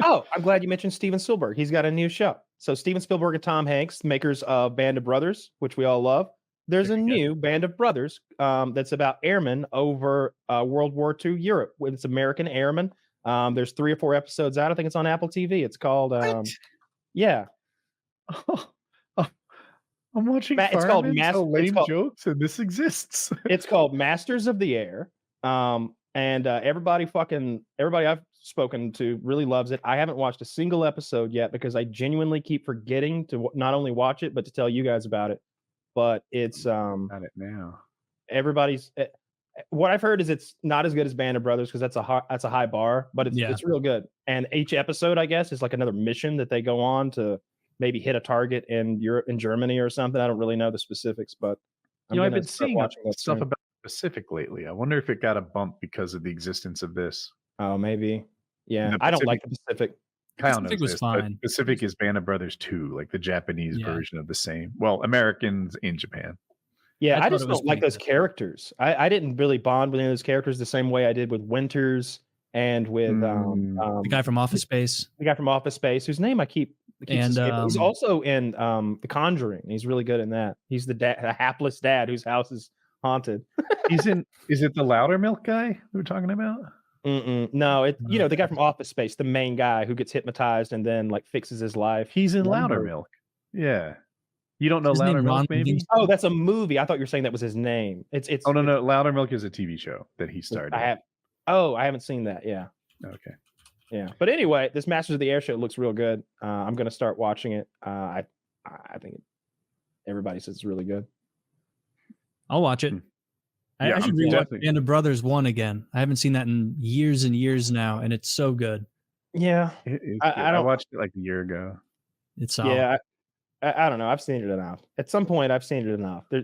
Oh, I'm glad you mentioned Steven Spielberg. He's got a new show. So Steven Spielberg and Tom Hanks, makers of Band of Brothers, which we all love. There's a new Band of Brothers that's about airmen over World War II Europe. It's American airmen. There's 3 or 4 episodes out. I think it's on Apple TV. It's called yeah. I'm watching It's called lame jokes, and this exists. It's called Masters of the Air. And everybody I've spoken to really loves it. I haven't watched a single episode yet because I genuinely keep forgetting to not only watch it but to tell you guys about it. But it's Got it now. Everybody's what I've heard is it's not as good as Band of Brothers because that's a high bar, but it's real good. And each episode, I guess, is like another mission that they go on to maybe hit a target in Europe, in Germany or something. I don't really know the specifics, but I've been seeing stuff about the Pacific lately. I wonder if it got a bump because of the existence of this. Oh, maybe. Yeah, I don't like the Pacific. Kyle knows this, but Pacific is Band of Brothers 2, like the Japanese version of the same. Well, Americans in Japan. Yeah, I just don't like those characters. I didn't really bond with any of those characters the same way I did with Winters and with the guy from Office Space. The guy from Office Space, whose name I keep he's also in The Conjuring. He's really good in that. He's the hapless dad whose house is haunted. Is it the Loudermilk guy we were talking about? No, the guy from Office Space, the main guy who gets hypnotized and then like fixes his life. He's in Loudermilk. Yeah. You don't know Loudermilk, maybe? Oh, that's a movie. I thought you were saying that was his name. It's Oh no, Loudermilk is a TV show that he started. I haven't seen that. Yeah. Okay. Yeah. But anyway, this Masters of the Air show looks real good. I'm gonna start watching it. I think everybody says it's really good. I'll watch it. I should rewatch Band of Brothers 1 again. I haven't seen that in years and years now, and it's so good. Yeah. I watched it like a year ago. It's yeah. I don't know. I've seen it enough. At some point, I've seen it enough. I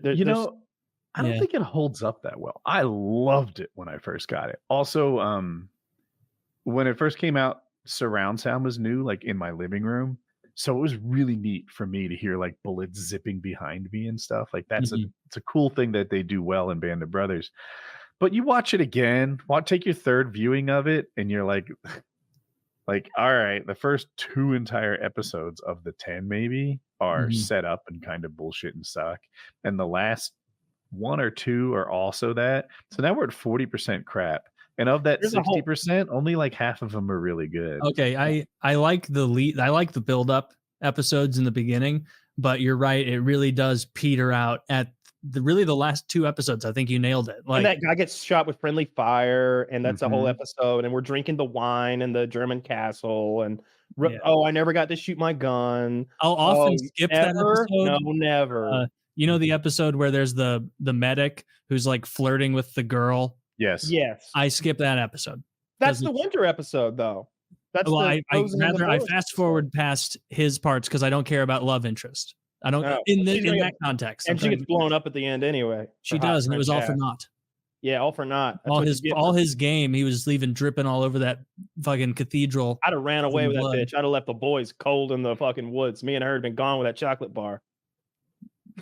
don't think it holds up that well. I loved it when I first got it. Also, when it first came out, surround sound was new, like in my living room. So it was really neat for me to hear like bullets zipping behind me and stuff. Like it's a cool thing that they do well in Band of Brothers. But you watch it again, take your third viewing of it, and you're like, all right, the first 2 entire episodes of the 10 maybe are set up and kind of bullshit and suck. And the last 1 or 2 are also that. So now we're at 40% crap. And of that 60%, only like half of them are really good. Okay, I like the lead. I like the build-up episodes in the beginning, but you're right. It really does peter out at the last 2 episodes. I think you nailed it. Like, and that guy gets shot with friendly fire, and that's a whole episode. And we're drinking the wine in the German castle, and I never got to shoot my gun. I'll often skip that episode. No, never. You know the episode where there's the medic who's like flirting with the girl. Yes. I skipped that episode. That's the winter episode, though. That's I fast forward past his parts because I don't care about love interest. I don't in that context. And she gets blown up at the end anyway. She does, and it was all for naught. Yeah, all for naught. All his game, he was leaving dripping all over that fucking cathedral. I'd have ran away with that bitch. I'd have left the boys cold in the fucking woods. Me and her had been gone with that chocolate bar.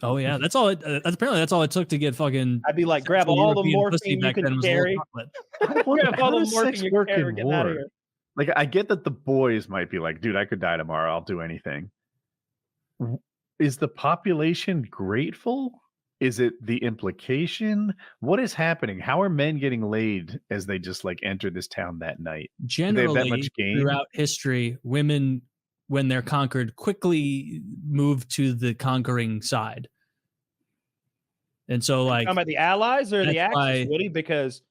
Oh yeah, that's all. Apparently, that's all it took to get fucking. I'd be like, grab all the morphine you can carry. Grab all the morphine you can carry. Get out of here. Like, I get that the boys might be like, dude, I could die tomorrow. I'll do anything. Is the population grateful? Is it the implication? What is happening? How are men getting laid as they just like enter this town that night? Generally, throughout history, women, when they're conquered, quickly move to the conquering side. And so, like, talking about the Allies or the Axis, Woody? Because,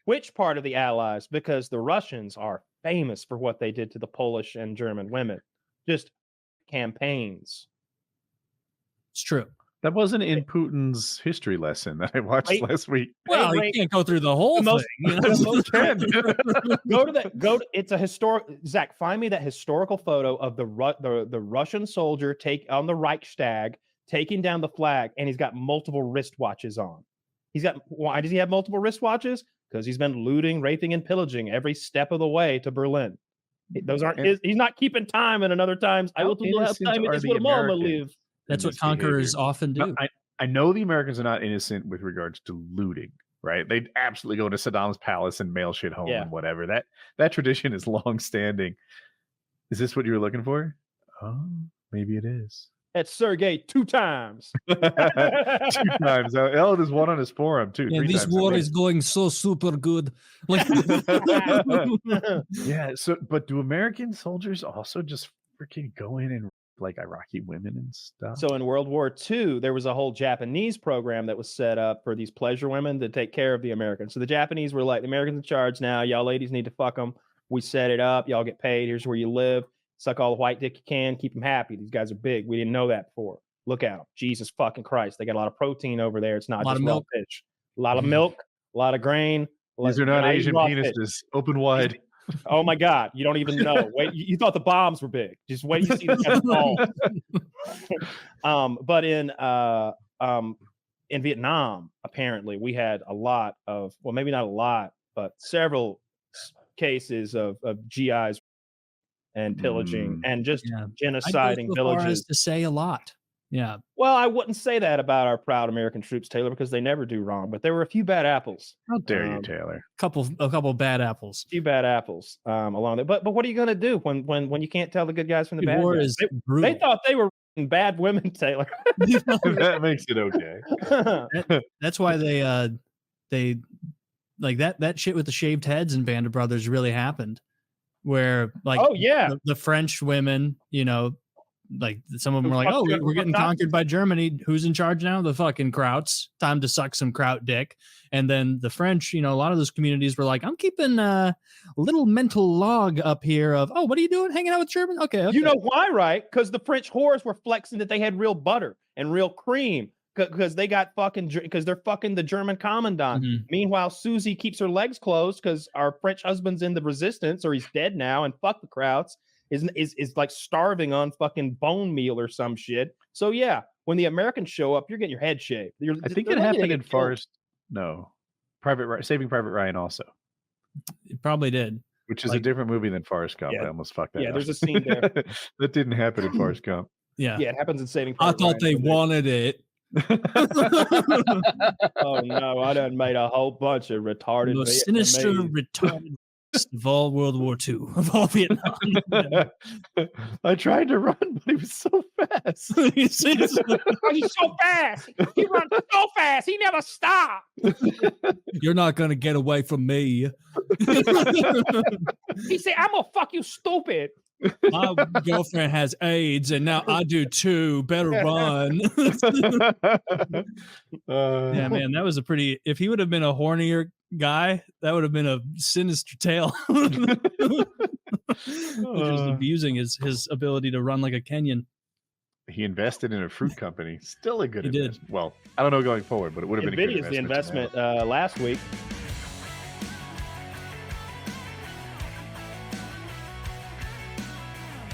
which part of the Allies? Because the Russians are famous for what they did to the Polish and German women. Just campaigns. It's true. That wasn't in Putin's history lesson that I watched last week. Well, you can't go through the whole thing. It's a historic. Zach, find me that historical photo of the Russian soldier on the Reichstag taking down the flag, and he's got multiple wristwatches on. Why does he have multiple wristwatches? Because he's been looting, raping, and pillaging every step of the way to Berlin. Those aren't his. He's not keeping time. And another times, I will have time. It is what Mama live. That's what conquerors often do. I know the Americans are not innocent with regards to looting. right? They'd absolutely go to Saddam's palace and mail shit home Yeah. and whatever. That tradition is long standing. Is this what you were looking for? Oh, maybe it is. That's Sergey 2 times. 2 times. Oh, there's one on his forearm too. Yeah, 3 this times. war is going so super good. Like, Yeah. So, but do American soldiers also just freaking go in and like Iraqi women and stuff? So in World War II, there was a whole Japanese program that was set up for these pleasure women to take care of the Americans. So the Japanese were like, the Americans in charge now. Y'all ladies need to fuck them. We set it up. Y'all get paid. Here's where you live. Suck all the white dick you can. Keep them happy. These guys are big. We didn't know that before. Look at them. Jesus fucking Christ. They got a lot of protein over there. It's not A lot just of raw milk. fish. A lot of milk. A lot of grain. These are not Asian penises. Open wide. Oh my God. You don't even know. Wait, you thought the bombs were big. Just wait till you see the balls. But in Vietnam, apparently, we had a lot of, well, maybe not a lot, but several cases of GIs and pillaging and just genociding so far as villages. to say a lot. Yeah. Well, I wouldn't say that about our proud American troops, Taylor, because they never do wrong. But there were a few bad apples. How dare you, Taylor? A couple bad apples. A few bad apples along there. But what are you going to do when you can't tell the good guys from the bad War guys? is brutal. They thought they were bad women, Taylor. That makes it okay. That's why they like that shit with the shaved heads in Band of Brothers really happened. Where like oh yeah, the French women, you know, like some of them were like, oh, we're getting conquered by Germany. Who's in charge now? The fucking Krauts. Time to suck some kraut dick. And then the French, you know, a lot of those communities were like, I'm keeping a little mental log up here of, oh, what are you doing? Hanging out with German? Okay. You know why, right? Because the French whores were flexing that they had real butter and real cream because they got because they're fucking the German commandant. Mm-hmm. Meanwhile, Susie keeps her legs closed because our French husband's in the resistance or he's dead now and fuck the Krauts. Is like starving on fucking bone meal or some shit. So yeah, when the Americans show up, you're getting your head shaved. I think it happened in Forrest. No, Saving Private Ryan also. It probably did. Which is a different movie than Forrest Gump. Yeah. I almost fucked that up. Yeah, there's a scene there. That didn't happen in Forrest Gump. Yeah. Yeah, it happens in Saving Private I thought they wanted it. Oh no, I done made a whole bunch of retarded. The sinister, retarded of all World War II, of all Vietnam. I tried to run, but he was so fast. He's so fast. He runs so fast. He never stopped. You're not gonna get away from me. He said, "I'm gonna fuck you, stupid." My girlfriend has AIDS, and now I do too. Better run. Yeah, man, that was a pretty. If he would have been a hornier guy, that would have been a sinister tale. Just abusing his ability to run like a Kenyan. He invested in a fruit company. Still a good investment. Well, I don't know going forward, but it would have been a good NVIDIA's the investment last week.